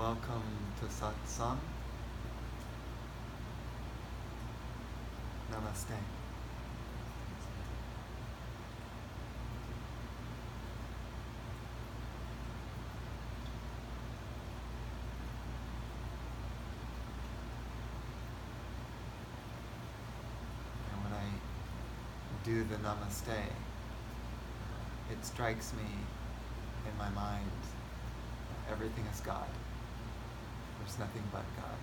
welcome to Satsang. Namaste. And when I do the Namaste, it strikes me in my mind, everything is God. There's nothing but God.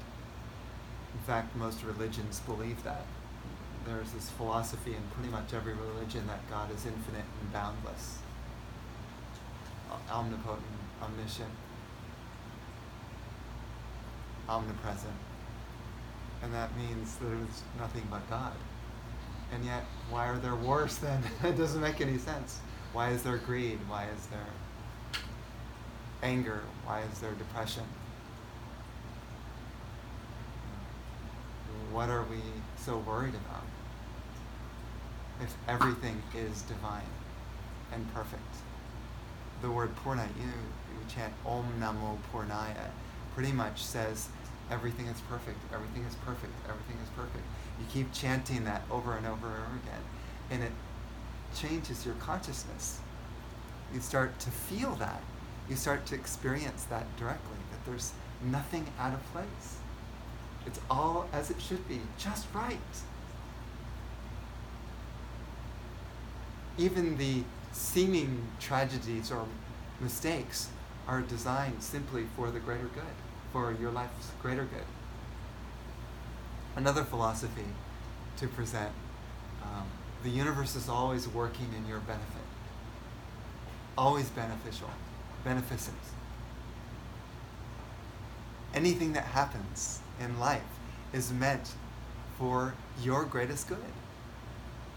In fact, most religions believe that. There's this philosophy in pretty much every religion that God is infinite and boundless, omnipotent, omniscient, omnipresent. And that means that there's nothing but God. And yet, why are there wars then? It doesn't make any sense. Why is there greed? Why is there anger? Why is there depression? What are we so worried about? If everything is divine and perfect. The word Purna, you chant Om Namo Purnaya, pretty much says everything is perfect, everything is perfect, everything is perfect. You keep chanting that over and over and over again, and it changes your consciousness. You start to feel that. You start to experience that directly, that there's nothing out of place. It's all as it should be, just right. Even the seeming tragedies or mistakes are designed simply for the greater good, for your life's greater good. Another philosophy to present, the universe is always working in your benefit. Always beneficial, beneficent. Anything that happens in life is meant for your greatest good,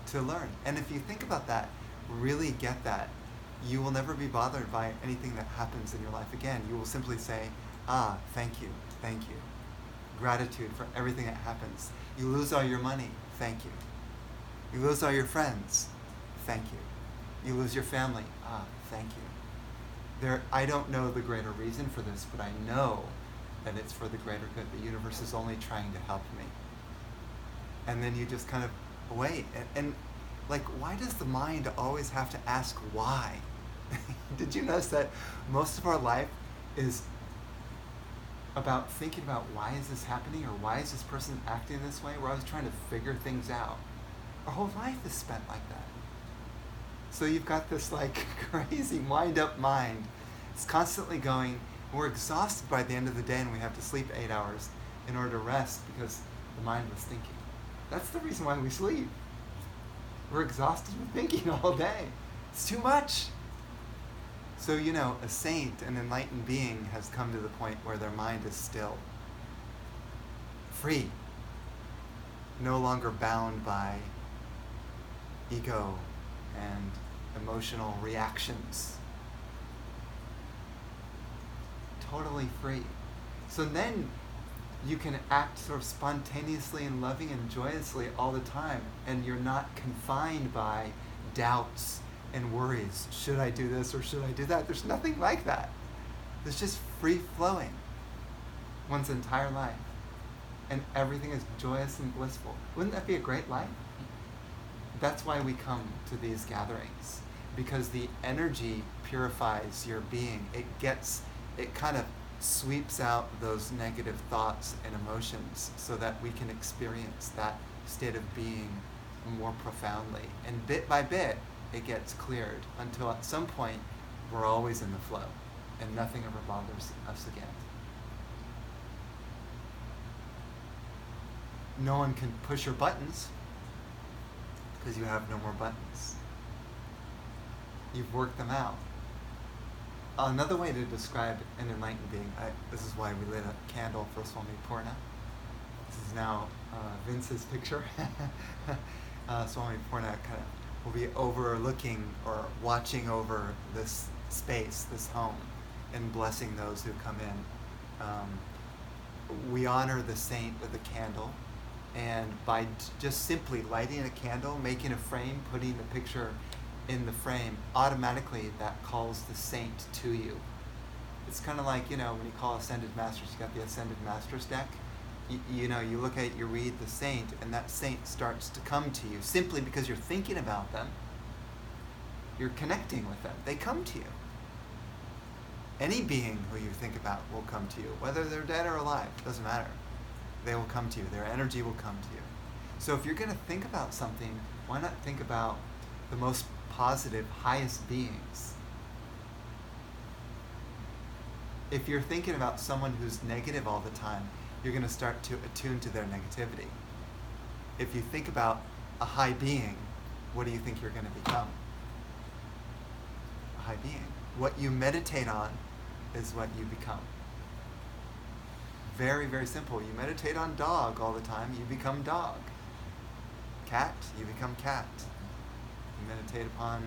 to learn. And if you think about that, really get that, you will never be bothered by anything that happens in your life again. You will simply say, thank you, thank you. Gratitude for everything that happens. You lose all your money, thank you. You lose all your friends, thank you. You lose your family, thank you. I don't know the greater reason for this, but I know that it's for the greater good. The universe is only trying to help me. And then you just kind of wait. And like, why does the mind always have to ask why? Did you notice that most of our life is about thinking about why is this happening, or why is this person acting this way? We're always trying to figure things out. Our whole life is spent like that. So you've got this like crazy wind-up mind. It's constantly going. We're exhausted by the end of the day, and we have to sleep 8 hours in order to rest because the mind was thinking. That's the reason why we sleep. We're exhausted with thinking all day. It's too much. So, a saint, an enlightened being, has come to the point where their mind is still, free, no longer bound by ego and emotional reactions. Totally free. So then you can act sort of spontaneously and loving and joyously all the time, and you're not confined by doubts and worries. Should I do this or should I do that? There's nothing like that. There's just free flowing one's entire life, and everything is joyous and blissful. Wouldn't that be a great life? That's why we come to these gatherings, because the energy purifies your being. It kind of sweeps out those negative thoughts and emotions so that we can experience that state of being more profoundly. And bit by bit, it gets cleared until at some point we're always in the flow and nothing ever bothers us again. No one can push your buttons because you have no more buttons. You've worked them out. Another way to describe an enlightened being, this is why we lit a candle for Swami Purna. This is now Vince's picture. Swami Purna kind of will be overlooking or watching over this space, this home, and blessing those who come in. We honor the saint with a candle, and by just simply lighting a candle, making a frame, putting the picture in the frame, automatically that calls the saint to you. It's kind of like, when you call Ascended Masters, you got the Ascended Masters deck. You look at it, you read the saint, and that saint starts to come to you simply because you're thinking about them. You're connecting with them. They come to you. Any being who you think about will come to you, whether they're dead or alive, doesn't matter. They will come to you. Their energy will come to you. So if you're going to think about something, why not think about the most positive, highest beings? If you're thinking about someone who's negative all the time, you're going to start to attune to their negativity. If you think about a high being, what do you think you're going to become? A high being. What you meditate on is what you become. Very, very simple. You meditate on dog all the time, you become dog. Cat, you become cat. You meditate upon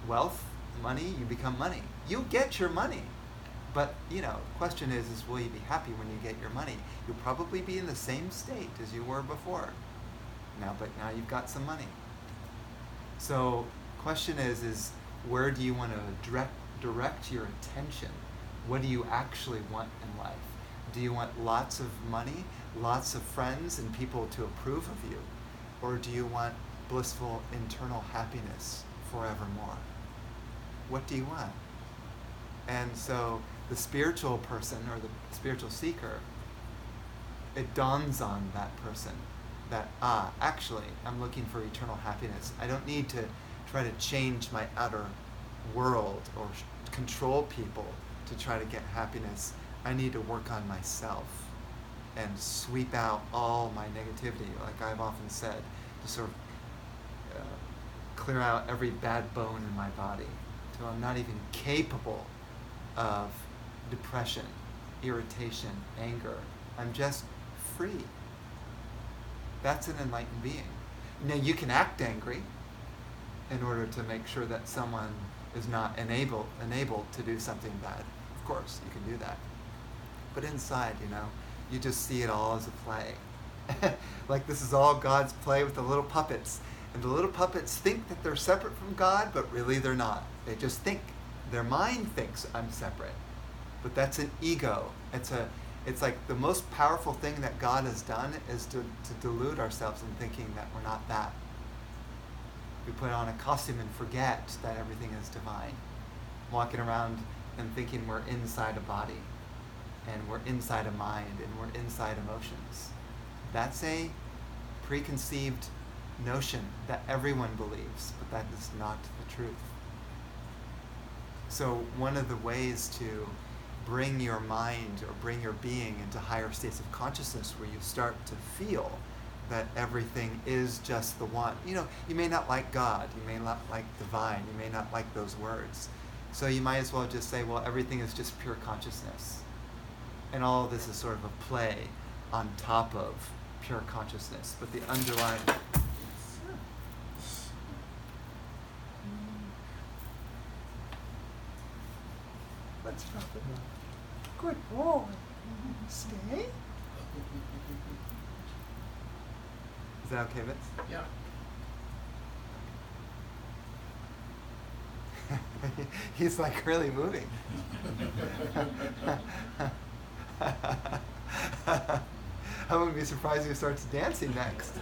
wealth, money, you become money. You'll get your money. But, the question is will you be happy when you get your money? You'll probably be in the same state as you were before. But now you've got some money. So, question is where do you want to direct your attention? What do you actually want in life? Do you want lots of money, lots of friends, and people to approve of you? Or do you want blissful internal happiness forevermore? What do you want? And so the spiritual person or the spiritual seeker, it dawns on that person that, actually, I'm looking for eternal happiness. I don't need to try to change my outer world or control people to try to get happiness. I need to work on myself and sweep out all my negativity, like I've often said, to sort of clear out every bad bone in my body till I'm not even capable of depression, irritation, anger. I'm just free. That's an enlightened being. Now you can act angry in order to make sure that someone is not enabled to do something bad. Of course, you can do that. But inside, you just see it all as a play. Like this is all God's play with the little puppets. And the little puppets think that they're separate from God, but really they're not. They just think. Their mind thinks I'm separate. But that's an ego. It's like the most powerful thing that God has done is to delude ourselves in thinking that we're not that. We put on a costume and forget that everything is divine. Walking around and thinking we're inside a body, and we're inside a mind, and we're inside emotions. That's a preconceived notion that everyone believes, but that is not the truth. So one of the ways to bring your mind or bring your being into higher states of consciousness where you start to feel that everything is just the one. You may not like God, you may not like divine, you may not like those words. So you might as well just say, well, everything is just pure consciousness. And all of this is sort of a play on top of pure consciousness. But the underlying... Let's drop it. Good boy. Stay. Is that okay, Vince? Yeah. He's like really moving. I wouldn't be surprised if he starts dancing next.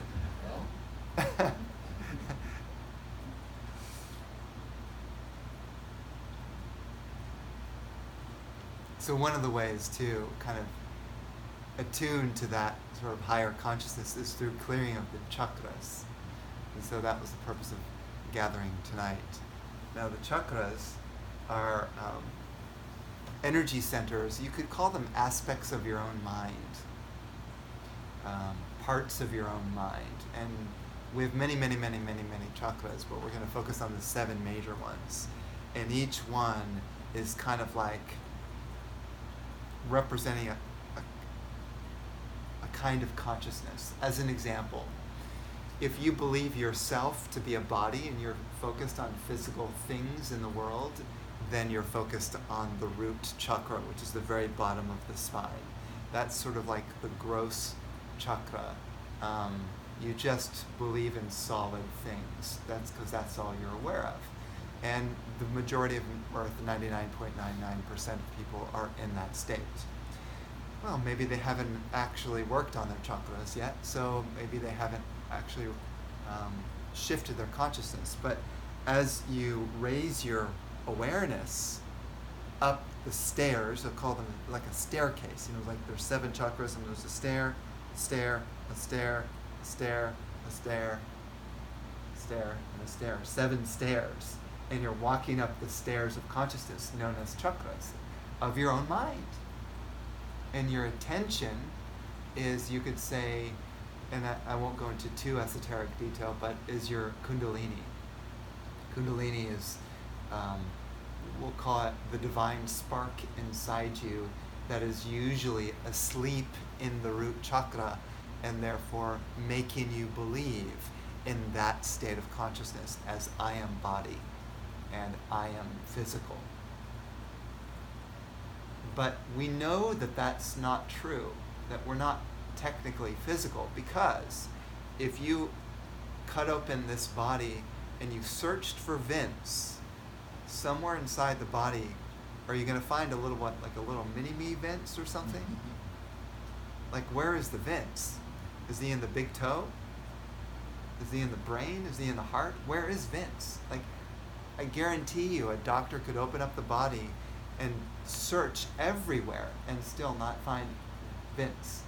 So one of the ways to kind of attune to that sort of higher consciousness is through clearing of the chakras. And so that was the purpose of gathering tonight. Now the chakras are energy centers. You could call them aspects of your own mind, parts of your own mind. And we have many, many, many, many, many chakras, but we're going to focus on the 7 major ones. And each one is kind of like representing a kind of consciousness. As an example, if you believe yourself to be a body and you're focused on physical things in the world, then you're focused on the root chakra, which is the very bottom of the spine. That's sort of like the gross chakra. You just believe in solid things. That's because that's all you're aware of. And the majority of Earth, 99.99% of people, are in that state. Well, maybe they haven't actually worked on their chakras yet, so maybe they haven't actually shifted their consciousness. But as you raise your awareness up the stairs, I'll call them like a staircase, like there's 7 chakras, and there's a stair, a stair, a stair, a stair, a stair, stair, and a stair, 7 stairs. And you're walking up the stairs of consciousness known as chakras of your own mind. And your attention is, you could say, and I won't go into too esoteric detail, but is your kundalini. Kundalini is, we'll call it the divine spark inside you that is usually asleep in the root chakra, and therefore making you believe in that state of consciousness as I am body and I am physical. But we know that that's not true, that we're not technically physical, because if you cut open this body and you searched for vents somewhere inside the body, are you going to find a little, like a little mini-me vents or something? Like, where is the vents? Is he in the big toe? Is he in the brain? Is he in the heart? Where is Vince? Like, I guarantee you a doctor could open up the body and search everywhere and still not find Vince.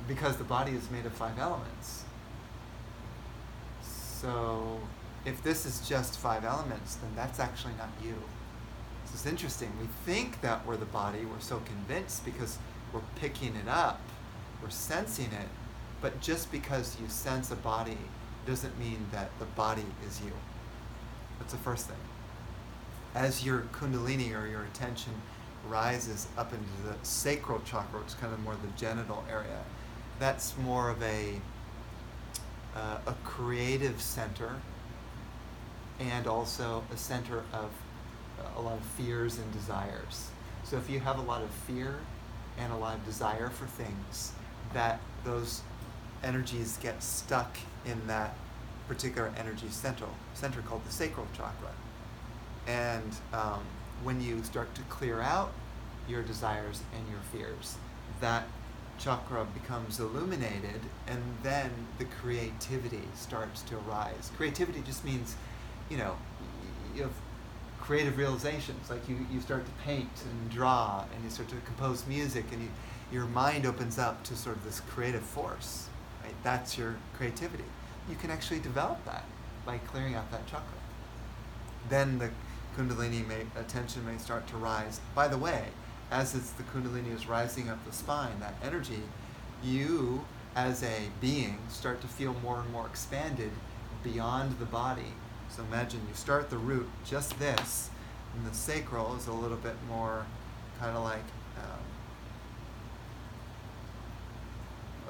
Because the body is made of 5 elements. So if this is just 5 elements, then that's actually not you. This is interesting. We think that we're the body. We're so convinced because we're picking it up. We're sensing it. But just because you sense a body doesn't mean that the body is you. That's the first thing. As your kundalini, or your attention, rises up into the sacral chakra, which is kind of more the genital area, that's more of a creative center, and also a center of a lot of fears and desires. So if you have a lot of fear and a lot of desire for things, that those energies get stuck in that particular energy center called the sacral chakra. And when you start to clear out your desires and your fears, that chakra becomes illuminated, and then the creativity starts to arise. Creativity just means, you have creative realizations, like you start to paint and draw, and you start to compose music, and your mind opens up to sort of this creative force. Right? That's your creativity. You can actually develop that by clearing out that chakra. Then the kundalini attention may start to rise. By the way, as the kundalini is rising up the spine, that energy, you as a being start to feel more and more expanded beyond the body. So imagine you start the root, just this, and the sacral is a little bit more kind of like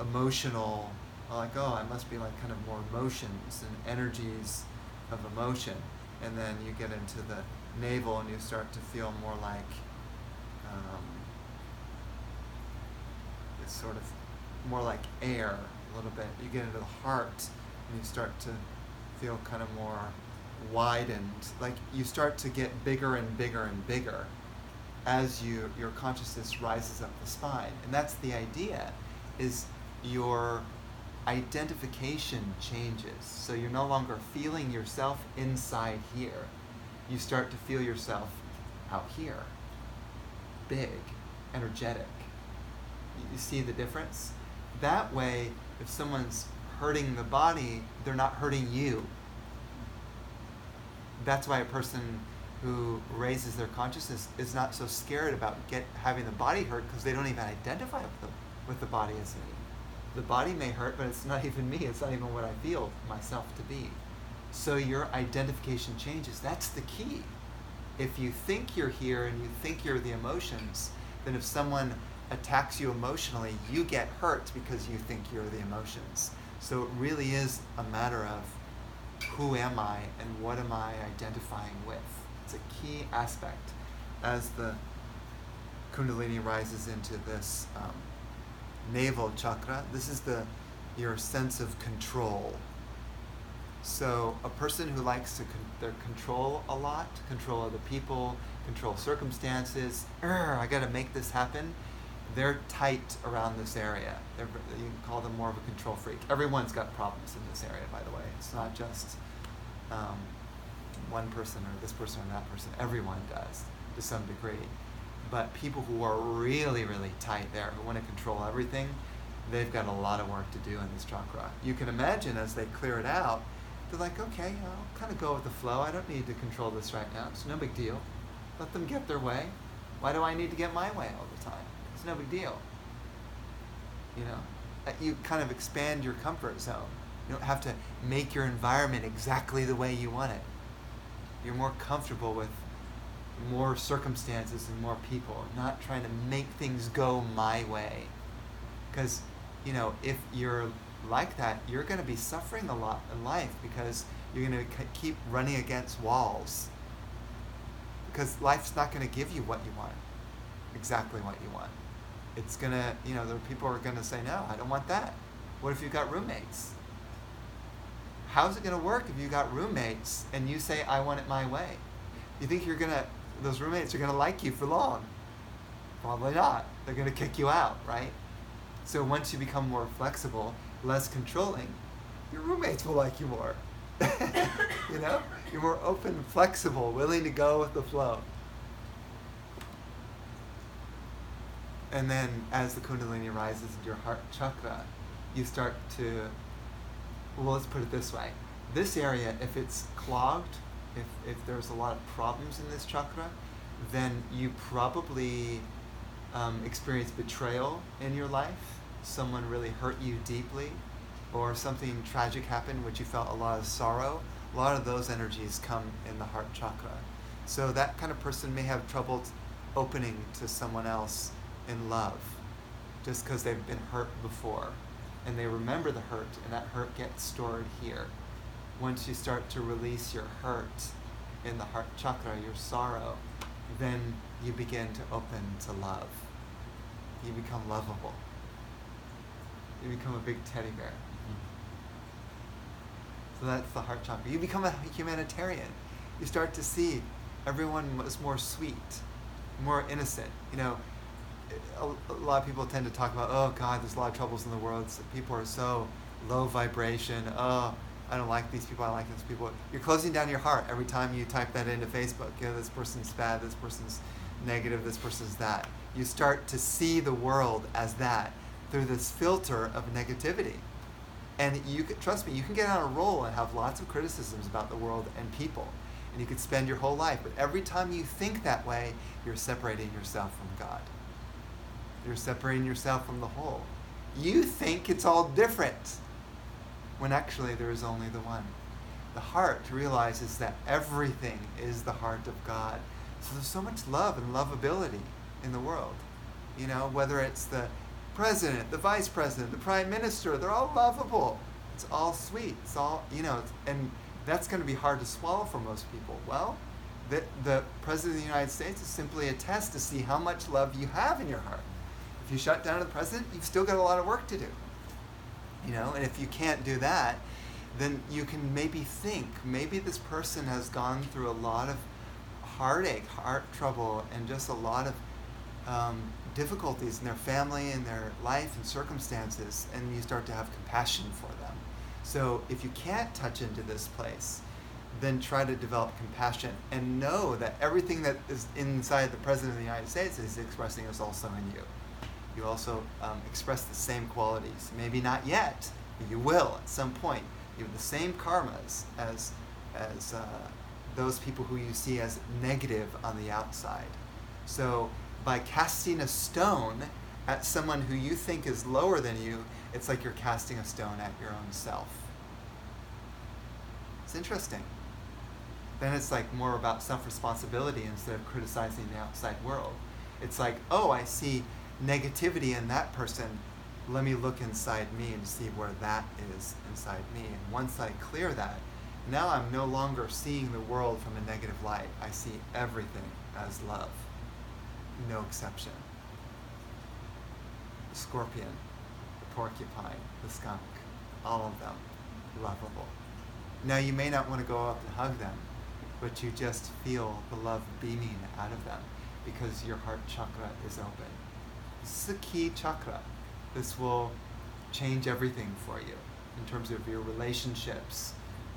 emotional, like, oh, I must be like kind of more emotions and energies of emotion. And then you get into the navel and you start to feel more like it's sort of more like air a little bit. You get into the heart and you start to feel kind of more widened. Like you start to get bigger and bigger and bigger as your consciousness rises up the spine. And that's the idea, is your identification changes. So you're no longer feeling yourself inside here. You start to feel yourself out here. Big, energetic. You see the difference? That way, if someone's hurting the body, they're not hurting you. That's why a person who raises their consciousness is not so scared about having the body hurt, because they don't even identify with the body as me. The body may hurt, but it's not even me. It's not even what I feel myself to be. So your identification changes. That's the key. If you think you're here and you think you're the emotions, then if someone attacks you emotionally, you get hurt because you think you're the emotions. So it really is a matter of who am I and what am I identifying with. It's a key aspect as the Kundalini rises into this navel chakra. This is your sense of control. So a person who likes to control a lot, control other people, control circumstances, I got to make this happen, they're tight around this area. You can call them more of a control freak. Everyone's got problems in this area, by the way. It's not just one person or this person or that person. Everyone does to some degree. But people who are really, really tight there, who want to control everything, they've got a lot of work to do in this chakra. You can imagine as they clear it out, they're like, okay, I'll kind of go with the flow. I don't need to control this right now. It's no big deal. Let them get their way. Why do I need to get my way all the time? It's no big deal. You know, you kind of expand your comfort zone. You don't have to make your environment exactly the way you want it. You're more comfortable with more circumstances and more people, not trying to make things go my way. Because, you know, if you're like that, you're going to be suffering a lot in life because you're going to keep running against walls. Because life's not going to give you what you want, exactly what you want. It's going to, you know, the people are going to say, no, I don't want that. What if you've got roommates? How's it going to work if you got roommates and you say, I want it my way? You think those roommates are going to like you for long? Probably not. They're going to kick you out, right? So once you become more flexible, less controlling, your roommates will like you more. You know? You're more open, flexible, willing to go with the flow. And then as the Kundalini rises into your heart chakra, you start to, well, let's put it this way. This area, if it's clogged, if there's a lot of problems in this chakra, then you probably experience betrayal in your life. Someone really hurt you deeply, or something tragic happened which you felt a lot of sorrow. A lot of those energies come in the heart chakra. So that kind of person may have trouble opening to someone else in love just because they've been hurt before. And they remember the hurt, and that hurt gets stored here. Once you start to release your hurt in the heart chakra, your sorrow, then you begin to open to love. You become lovable. You become a big teddy bear. So that's the heart chakra. You become a humanitarian. You start to see everyone is more sweet, more innocent. You know, a lot of people tend to talk about, oh God, there's a lot of troubles in the world. So people are so low vibration. Oh, I don't like these people, I like these people. You're closing down your heart every time you type that into Facebook. You know, this person's bad, this person's negative, this person's that. You start to see the world as that through this filter of negativity. And you can, trust me, you can get on a roll and have lots of criticisms about the world and people. And you could spend your whole life. But every time you think that way, you're separating yourself from God. You're separating yourself from the whole. You think it's all different, when actually there is only the one. The heart realizes that everything is the heart of God. So there's so much love and lovability in the world. You know, whether it's the president, the vice president, the prime minister, they're all lovable. It's all sweet. It's all, you know, and that's going to be hard to swallow for most people. Well, the president of the United States is simply a test to see how much love you have in your heart. If you shut down the president, you've still got a lot of work to do. You know, and if you can't do that, then you can maybe think, maybe this person has gone through a lot of heartache, heart trouble, and just a lot of difficulties in their family and their life and circumstances, and you start to have compassion for them. So if you can't touch into this place, then try to develop compassion and know that everything that is inside the President of the United States is expressing is also in you. You also express the same qualities. Maybe not yet, but you will at some point. You have the same karmas as those people who you see as negative on the outside. So by casting a stone at someone who you think is lower than you, it's like you're casting a stone at your own self. It's interesting. Then it's like more about self-responsibility instead of criticizing the outside world. It's like, oh, I see negativity in that person. Let me look inside me and see where that is inside me. And once I clear that, now I'm no longer seeing the world from a negative light. I see everything as love. No exception. The scorpion, the porcupine, the skunk, all of them lovable. Now you may not want to go up and hug them, but you just feel the love beaming out of them because your heart chakra is open. This is a key chakra. This will change everything for you in terms of your relationships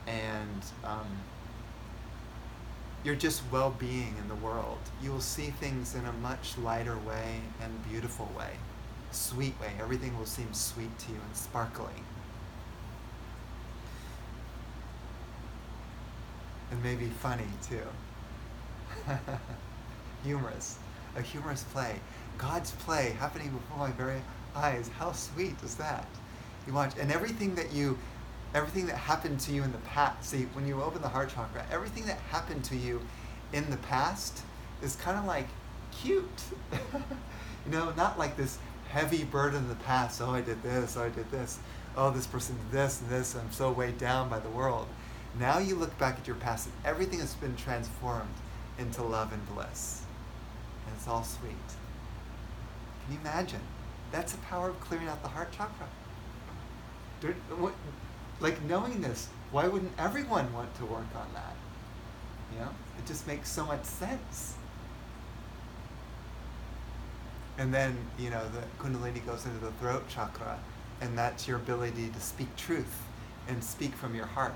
and your just well-being in the world. You will see things in a much lighter way and beautiful way, sweet way. Everything will seem sweet to you and sparkling. And maybe funny too. Humorous. A humorous play. God's play happening before my very eyes. How sweet is that? You watch, and everything that happened to you in the past, see, when you open the heart chakra, everything that happened to you in the past is kind of like cute. Not like this heavy burden of the past. Oh, I did this. Oh, I did this. Oh, this person did this and this. I'm so weighed down by the world. Now you look back at your past and everything has been transformed into love and bliss. And it's all sweet. Can you imagine? That's the power of clearing out the heart chakra. Like knowing this, why wouldn't everyone want to work on that? It just makes so much sense. And then, the Kundalini goes into the throat chakra, and that's your ability to speak truth and speak from your heart.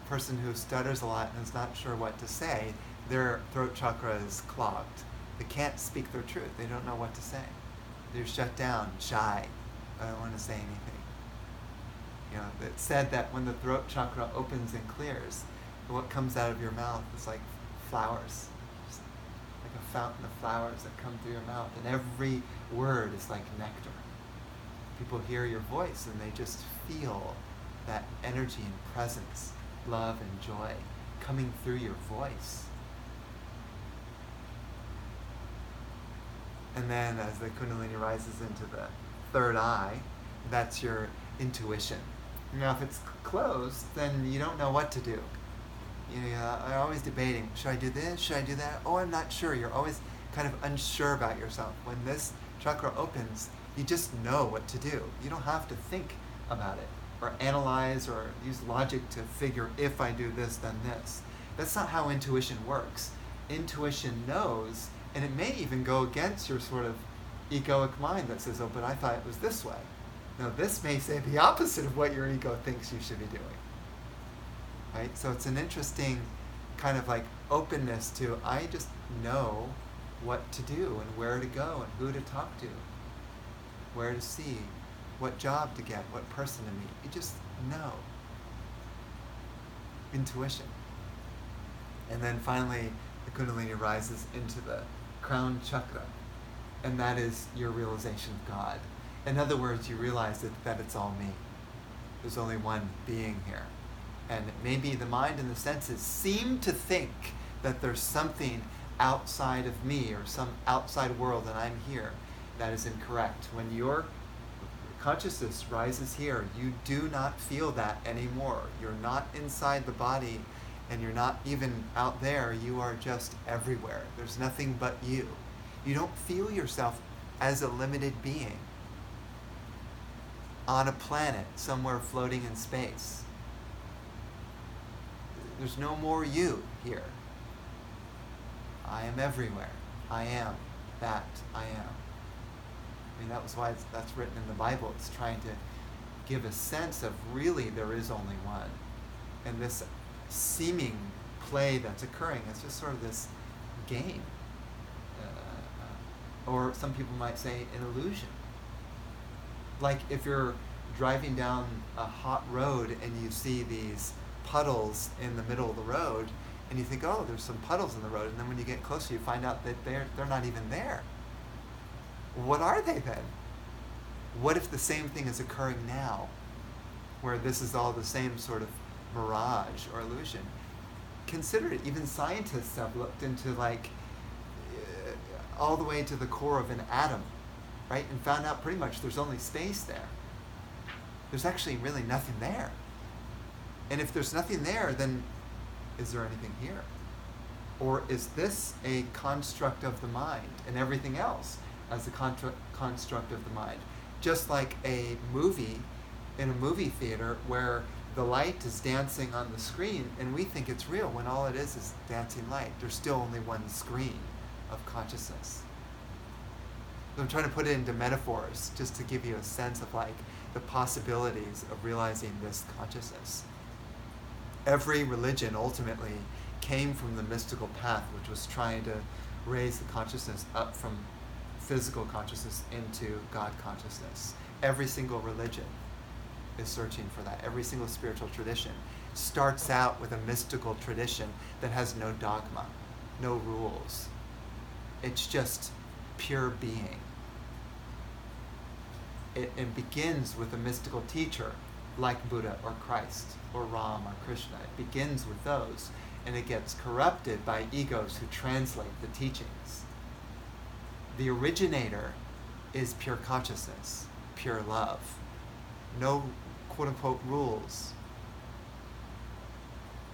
Person who stutters a lot and is not sure what to say, their throat chakra is clogged. They can't speak their truth. They don't know what to say. They're shut down, shy. I don't want to say anything. It's said that when the throat chakra opens and clears, what comes out of your mouth is like flowers. Just like a fountain of flowers that come through your mouth. And every word is like nectar. People hear your voice and they just feel that energy and presence, love and joy coming through your voice. And then as the Kundalini rises into the third eye, that's your intuition. Now if it's closed, then you don't know what to do. You're always debating, should I do this, should I do that? Oh, I'm not sure. You're always kind of unsure about yourself. When this chakra opens, you just know what to do. You don't have to think about it, or analyze, or use logic to figure if I do this, then this. That's not how intuition works. Intuition knows, and it may even go against your sort of egoic mind that says, oh, but I thought it was this way. No, this may say the opposite of what your ego thinks you should be doing. Right? So it's an interesting kind of like openness to, I just know what to do and where to go and who to talk to, where to see, what job to get, what person to meet. You just know. Intuition. And then finally, the Kundalini rises into the crown chakra, and that is your realization of God. In other words, you realize that it's all me. There's only one being here. And maybe the mind and the senses seem to think that there's something outside of me or some outside world and I'm here. That is incorrect. When your consciousness rises here, you do not feel that anymore. You're not inside the body and you're not even out there. You are just everywhere. There's nothing but you. You don't feel yourself as a limited being on a planet somewhere floating in space. There's no more you here. I am everywhere. I am that I am. I mean, that was why that's written in the Bible. It's trying to give a sense of really there is only one. And this seeming play that's occurring is just sort of this game. Or some people might say an illusion. Like if you're driving down a hot road and you see these puddles in the middle of the road, and you think, oh, there's some puddles in the road, and then when you get closer you find out that they're not even there. What are they then? What if the same thing is occurring now, where this is all the same sort of mirage or illusion? Consider it. Even scientists have looked into all the way to the core of an atom, right? And found out pretty much there's only space there. There's actually really nothing there. And if there's nothing there, then is there anything here? Or is this a construct of the mind and everything else as a construct of the mind? Just like a movie in a movie theater where the light is dancing on the screen and we think it's real when all it is dancing light. There's still only one screen of consciousness. So I'm trying to put it into metaphors just to give you a sense of like the possibilities of realizing this consciousness. Every religion ultimately came from the mystical path, which was trying to raise the consciousness up from physical consciousness into God consciousness. Every single religion is searching for that. Every single spiritual tradition starts out with a mystical tradition that has no dogma, no rules. It's just pure being. It begins with a mystical teacher like Buddha or Christ or Ram or Krishna. It begins with those, and it gets corrupted by egos who translate the teachings. The originator is pure consciousness, pure love. No quote-unquote rules.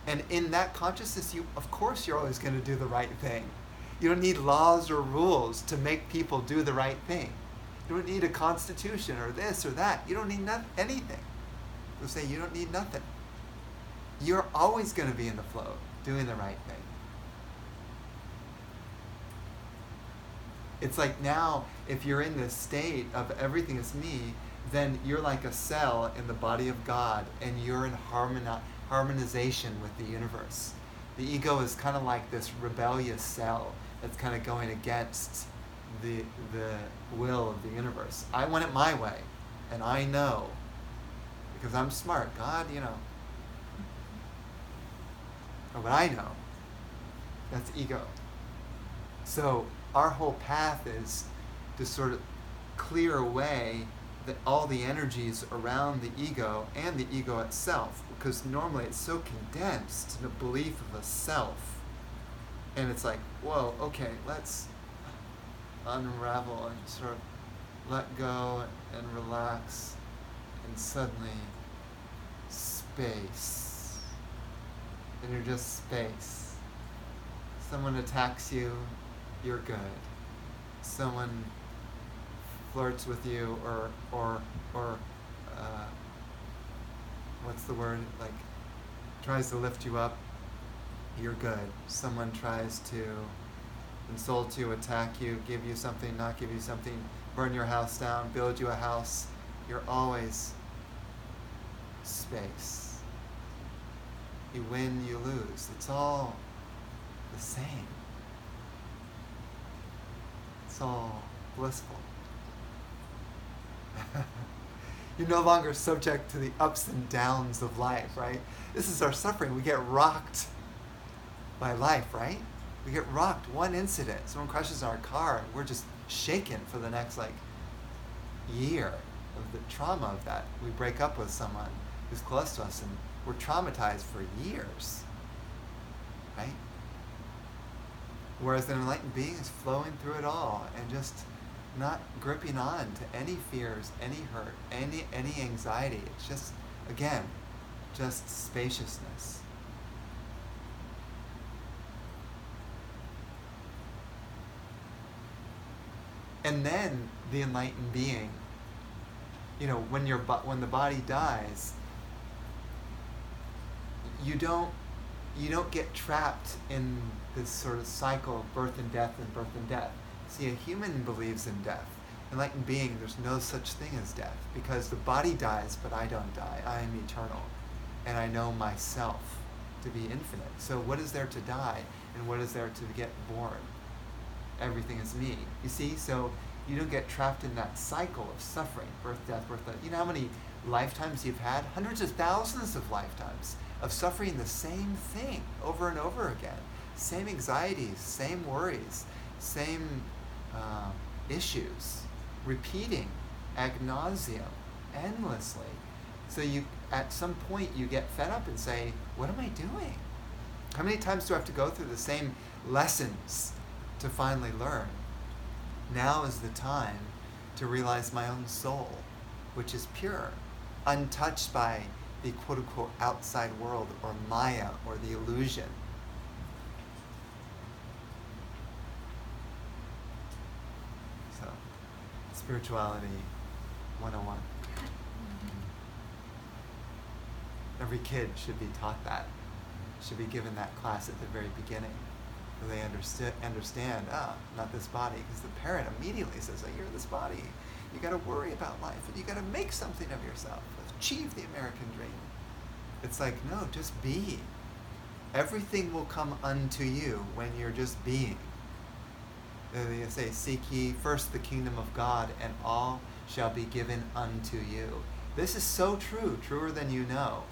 And in that consciousness, of course you're always going to do the right thing. You don't need laws or rules to make people do the right thing. You don't need a constitution or this or that. You don't need anything. They'll say you don't need nothing. You're always going to be in the flow, doing the right thing. It's like now, if you're in this state of everything is me, then you're like a cell in the body of God, and you're in harmonization with the universe. The ego is kind of like this rebellious cell that's kind of going against the will of the universe. I want it my way, and I know, because I'm smart. God, but I know. That's ego. So our whole path is to sort of clear away all the energies around the ego and the ego itself, because normally it's so condensed in a belief of a self. And it's like, whoa, okay, let's unravel and sort of let go and relax, and suddenly space. And you're just space. Someone attacks you, you're good. Someone flirts with you or what's the word, like tries to lift you up, you're good. Someone tries to insult you, attack you, give you something, not give you something, burn your house down, build you a house, you're always space. You win, you lose. It's all the same. It's all blissful. You're no longer subject to the ups and downs of life, right? This is our suffering. We get rocked by life, right? We get rocked. One incident, someone crashes our car, and we're just shaken for the next year of the trauma of that. We break up with someone who's close to us, and we're traumatized for years, right? Whereas an enlightened being is flowing through it all and just not gripping on to any fears, any hurt, any anxiety. It's just, again, just spaciousness. And then the enlightened being, when the body dies, you don't get trapped in this sort of cycle of birth and death and birth and death. See, a human believes in death. Enlightened being, there's no such thing as death, because the body dies, but I don't die. I am eternal, and I know myself to be infinite. So what is there to die, and what is there to get born? Everything is me. You see, so you don't get trapped in that cycle of suffering, birth, death. You know how many lifetimes you've had? Hundreds of thousands of lifetimes of suffering the same thing over and over again. Same anxieties, same worries, same issues, repeating ad nauseum, endlessly. So at some point you get fed up and say, what am I doing? How many times do I have to go through the same lessons to finally learn? Now is the time to realize my own soul, which is pure, untouched by the quote-unquote outside world, or Maya, or the illusion. So, Spirituality 101. Every kid should be taught that, should be given that class at the very beginning, where they understand, not this body, because the parent immediately says, oh, you're this body. You got to worry about life, and you got to make something of yourself, achieve the American dream. It's like, no, just be. Everything will come unto you when you're just being. They say, seek ye first the kingdom of God, and all shall be given unto you. This is so true, truer than you know.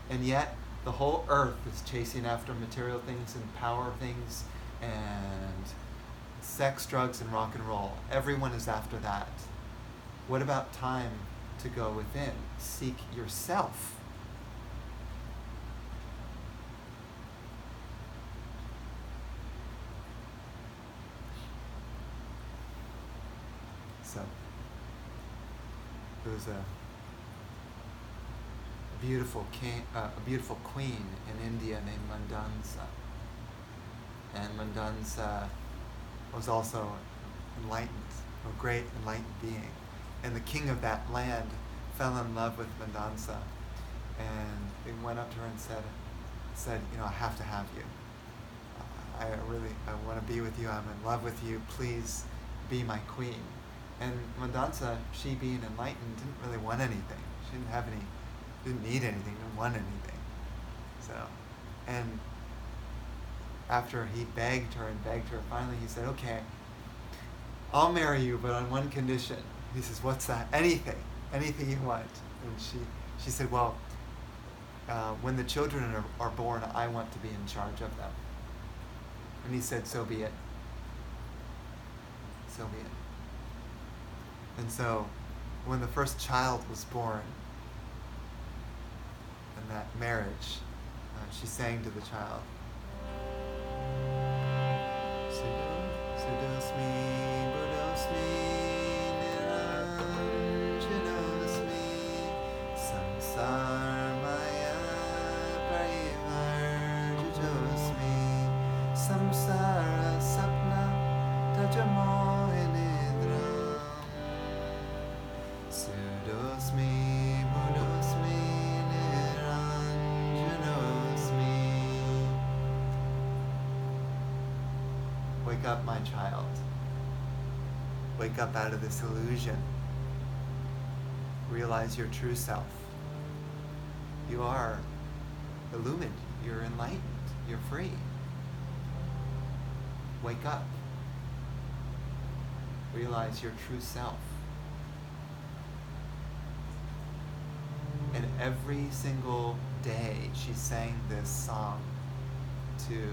And yet, the whole earth is chasing after material things and power things and sex, drugs, and rock and roll. Everyone is after that. What about time to go within? Seek yourself. So, there was a beautiful queen in India named Mandansa. And Mandansa was also enlightened, a great enlightened being. And the king of that land fell in love with Mandansa. And he went up to her and said, I have to have you. I want to be with you. I'm in love with you. Please be my queen. And Mandansa, she being enlightened, didn't really want anything. She didn't need anything, didn't want anything. So, and after he begged her, finally he said, okay, I'll marry you, but on one condition. He says, what's that? Anything you want. And she said, well, when the children are born, I want to be in charge of them. And he said, so be it. So be it. And so, when the first child was born, in that marriage, she sang to the child, Sudosmi, Budosmi, Niranjanosmi, Samsar Maya Parivarjosmi, Samsara Sapna Tajamohinidram, Sudosmi, Budosmi, Niranjanosmi. Wake up, my child. Wake up out of this illusion. Realize your true self. You are illumined. You're enlightened. You're free. Wake up. Realize your true self. And every single day she sang this song to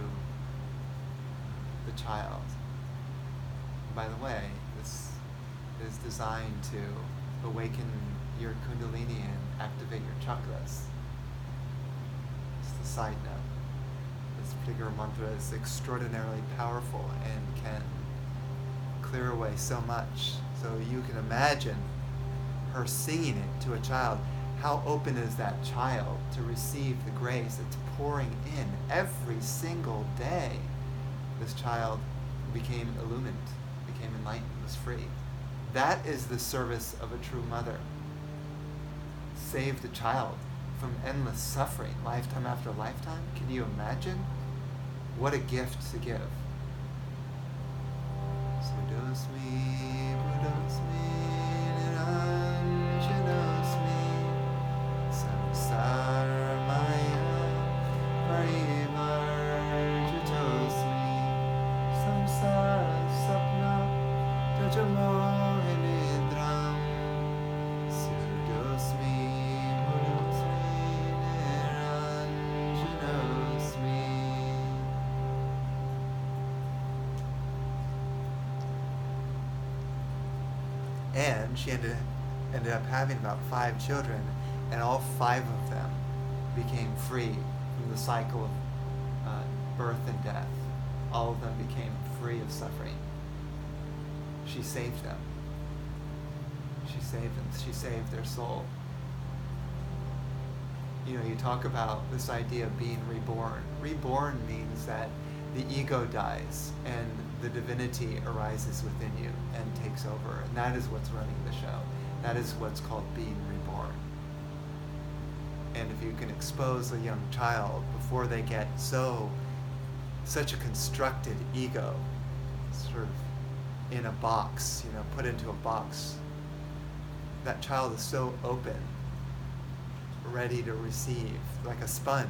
the child. By the way, this is designed to awaken your kundalini and activate your chakras. Just a side note. This particular mantra is extraordinarily powerful and can clear away so much. So you can imagine her singing it to a child. How open is that child to receive the grace that's pouring in every single day? This child became illumined, became enlightened, was free. That is the service of a true mother. Save the child from endless suffering, lifetime after lifetime. Can you imagine? What a gift to give. Sudosmi, Budosmi, Niranjanosmi, Samsara Maya Parivarjatosmi, Samsara Sapna Tajamohinidram, Sudosmi, Budosmi, Niranjanosmi. And she ended up having about 5 children, and all 5 of them became free from the cycle of birth and death. All of them became free of suffering. She saved them. She saved them. She saved their soul. You talk about this idea of being reborn. Reborn means that the ego dies and the divinity arises within you and takes over. And that is what's running the show. That is what's called being reborn. And if you can expose a young child before they get such a constructed ego, sort of in a box, put into a box, that child is so open, ready to receive, like a sponge.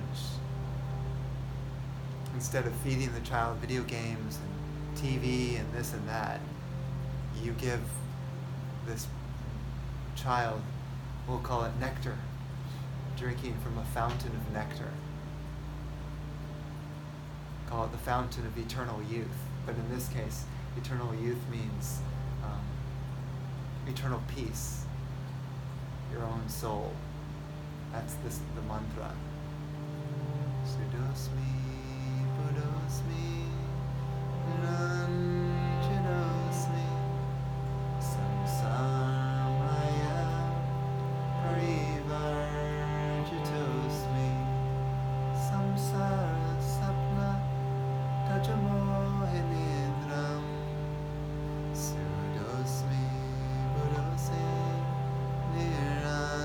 Instead of feeding the child video games and TV and this and that, you give this child, we'll call it nectar, drinking from a fountain of nectar. Call it the fountain of eternal youth. But in this case, eternal youth means eternal peace, your own soul. That's the mantra. Sudosmi, Budosmi, Niranjanosmi, Samsamaya, Parivarjitosmi, Samsara Sapna, Tajamohinidram, Sudosmi, Budosi, Niranjanosmi.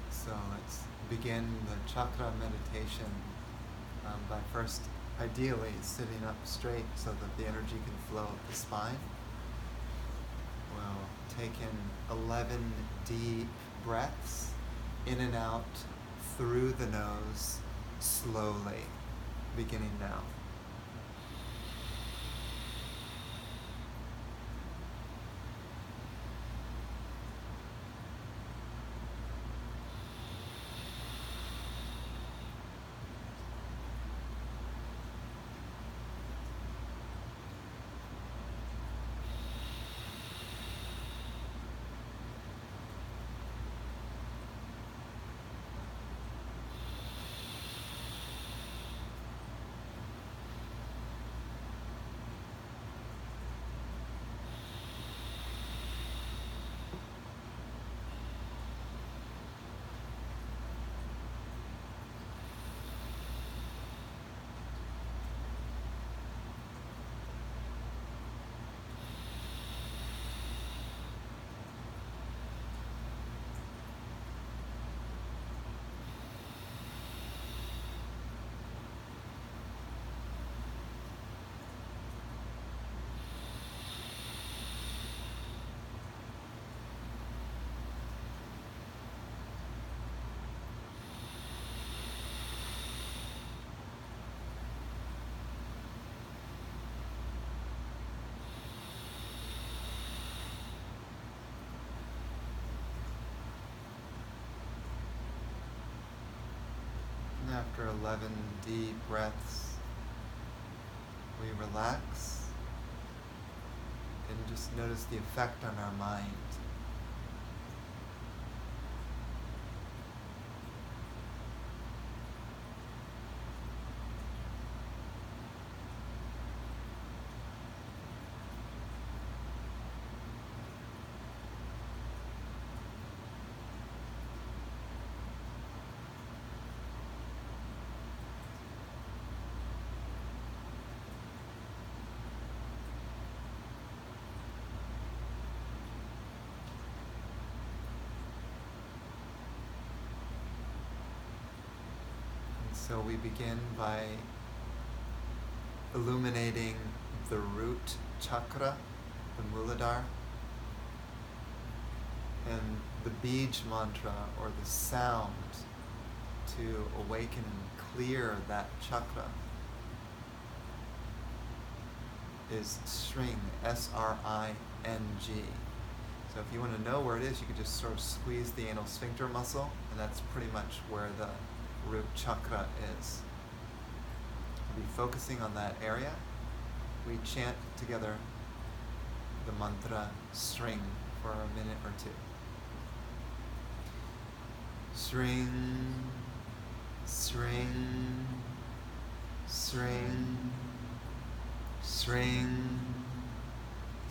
So let's begin the chakra meditation by first, ideally, sitting up straight so that the energy can flow up the spine. We'll take in 11 deep breaths in and out through the nose slowly, beginning now. After 11 deep breaths, we relax and just notice the effect on our mind. So we begin by illuminating the root chakra, the Muladhara, and the Bij mantra, or the sound, to awaken and clear that chakra is Sring, S-R-I-N-G. So if you want to know where it is, you can just sort of squeeze the anal sphincter muscle, and that's pretty much where the root chakra is. We'll be focusing on that area. We chant together the mantra Sring for a minute or two. Sring, Sring, Sring, Sring,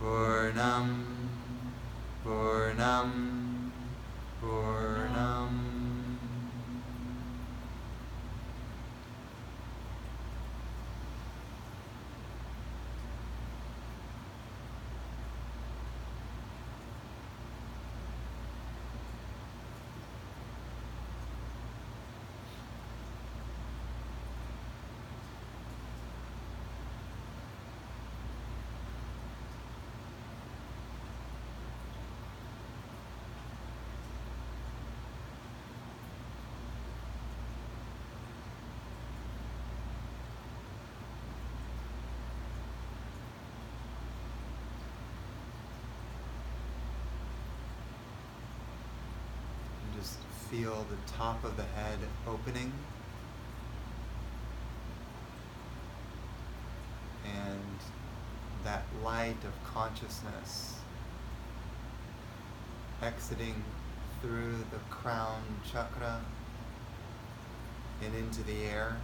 Purnam Purnam Purnam. Just feel the top of the head opening and that light of consciousness exiting through the crown chakra and into the air,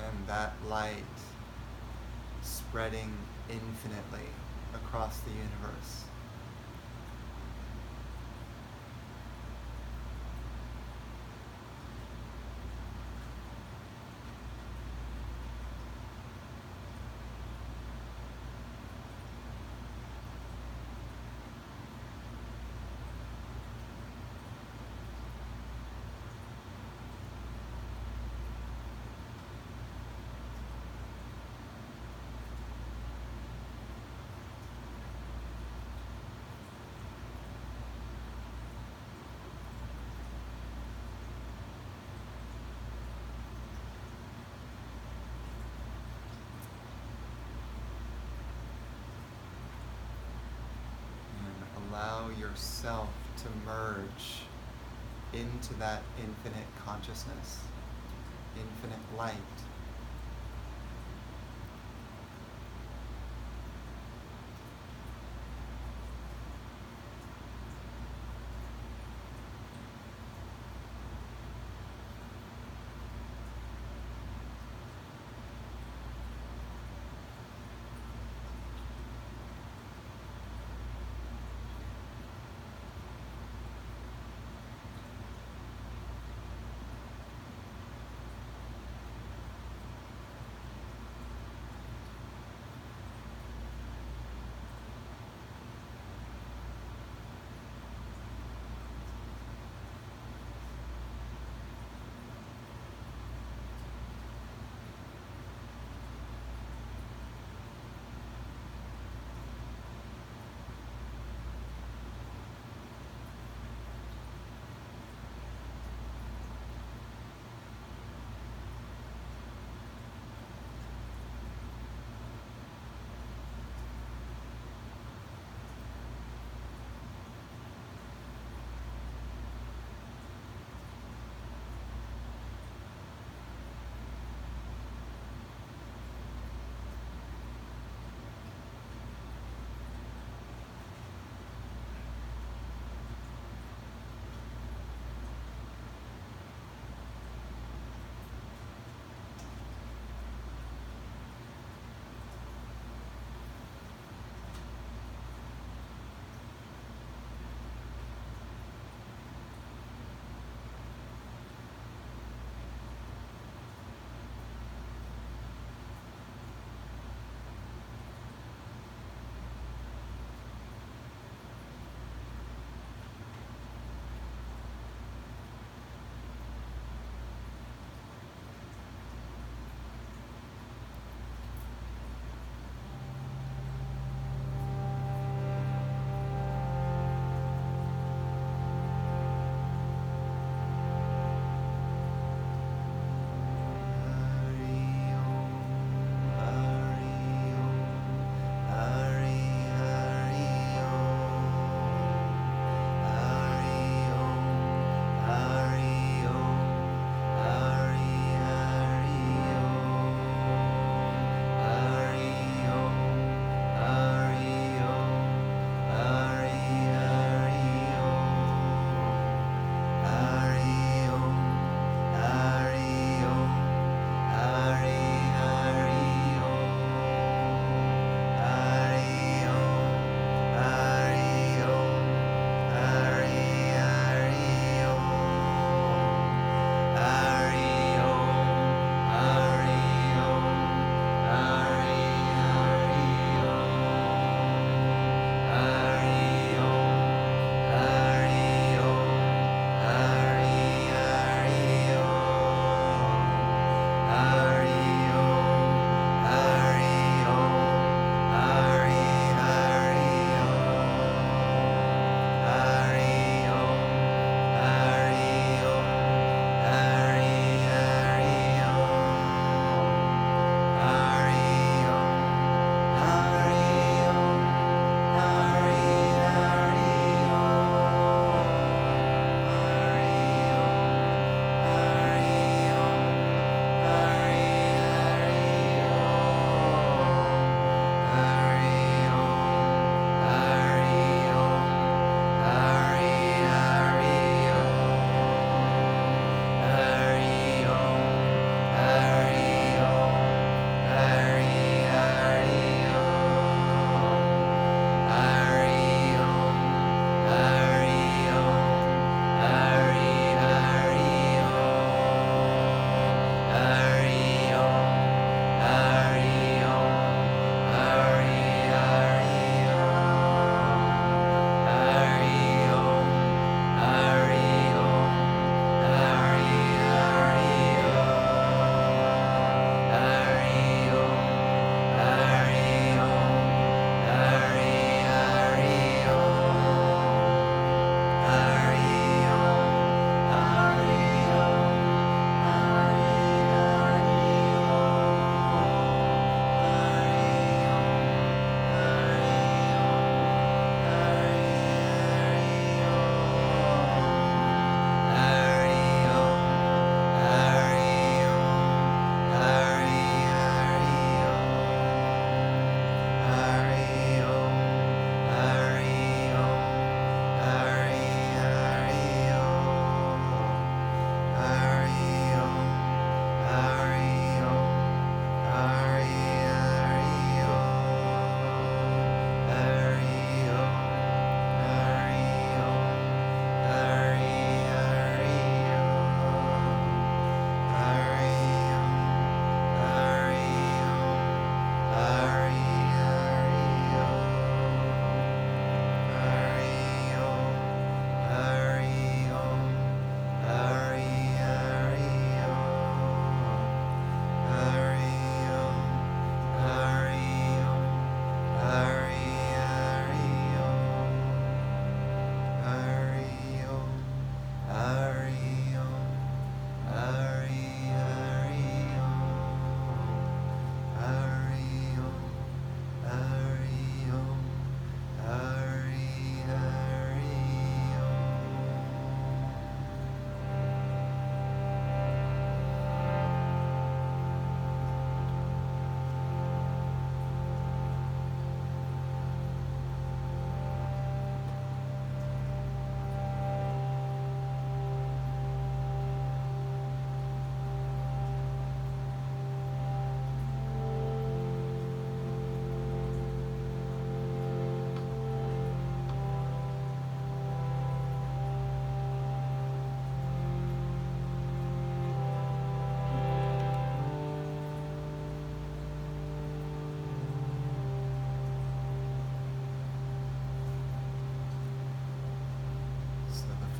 and that light spreading infinitely across the universe. Allow yourself to merge into that infinite consciousness, infinite light.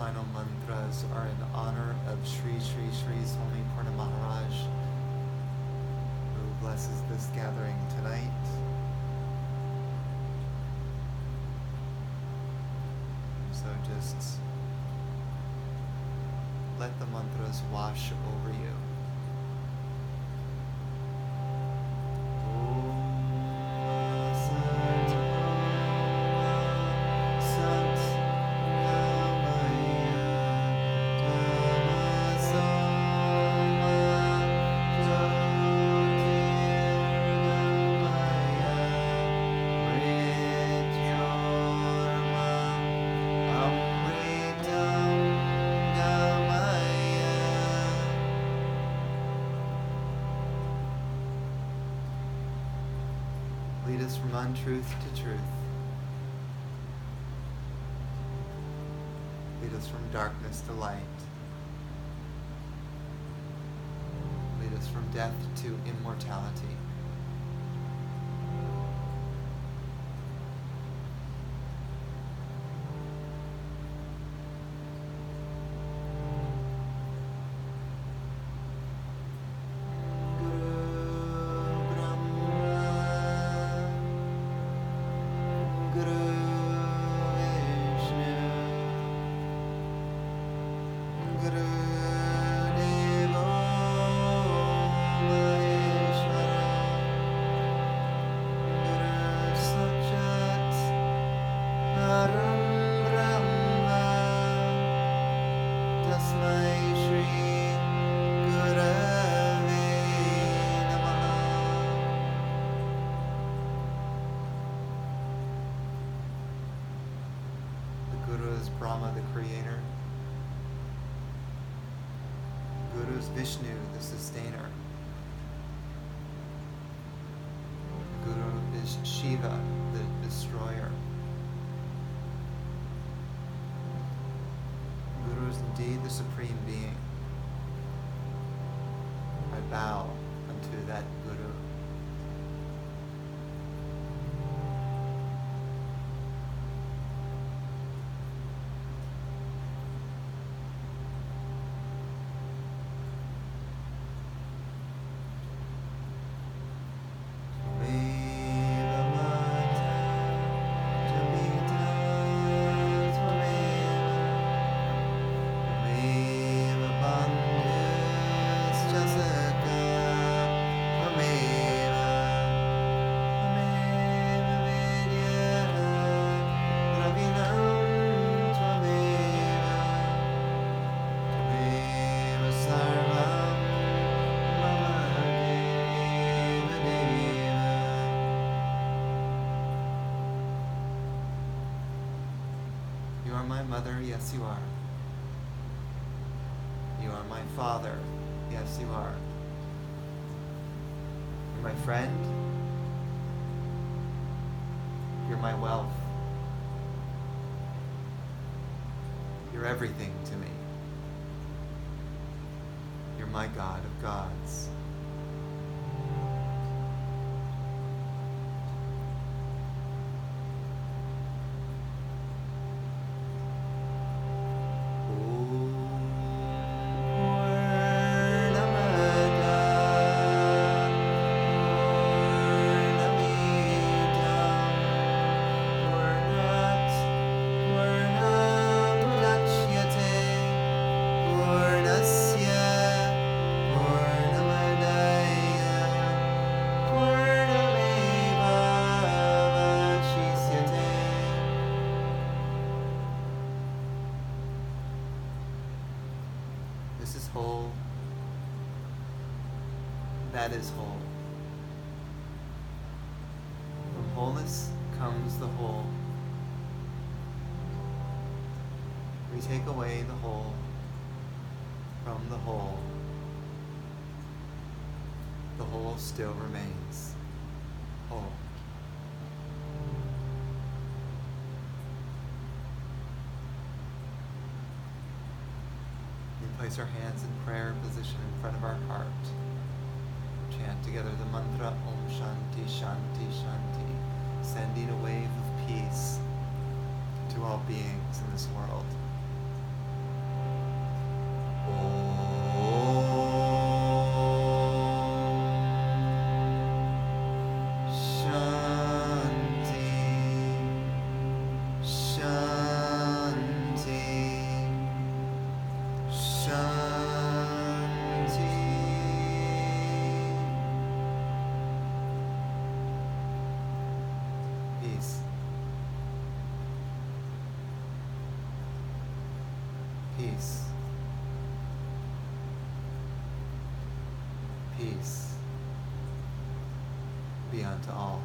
final mantras are in honor of Sri Sri Sri Swami Purna Maharaj, who blesses this gathering tonight. So just let the mantras wash over you. Lead us from untruth to truth. Lead us from darkness to light. Lead us from death to immortality. Brahma, the creator. Guru is Vishnu, the sustainer. Guru is Shiva, the destroyer. Guru is indeed the supreme being. I bow unto that Guru. You are my mother, yes you are. You are my father, yes you are. You're my friend. You're my wealth. You're everything to me. You're my God of gods. This is whole. That is whole. From wholeness comes the whole. We take away the whole from the whole. The whole still remains whole. Place our hands in prayer position in front of our heart. Chant together the mantra Om Shanti Shanti Shanti, sending a wave of peace to all beings in this world. Peace. Peace. Peace. Be unto all.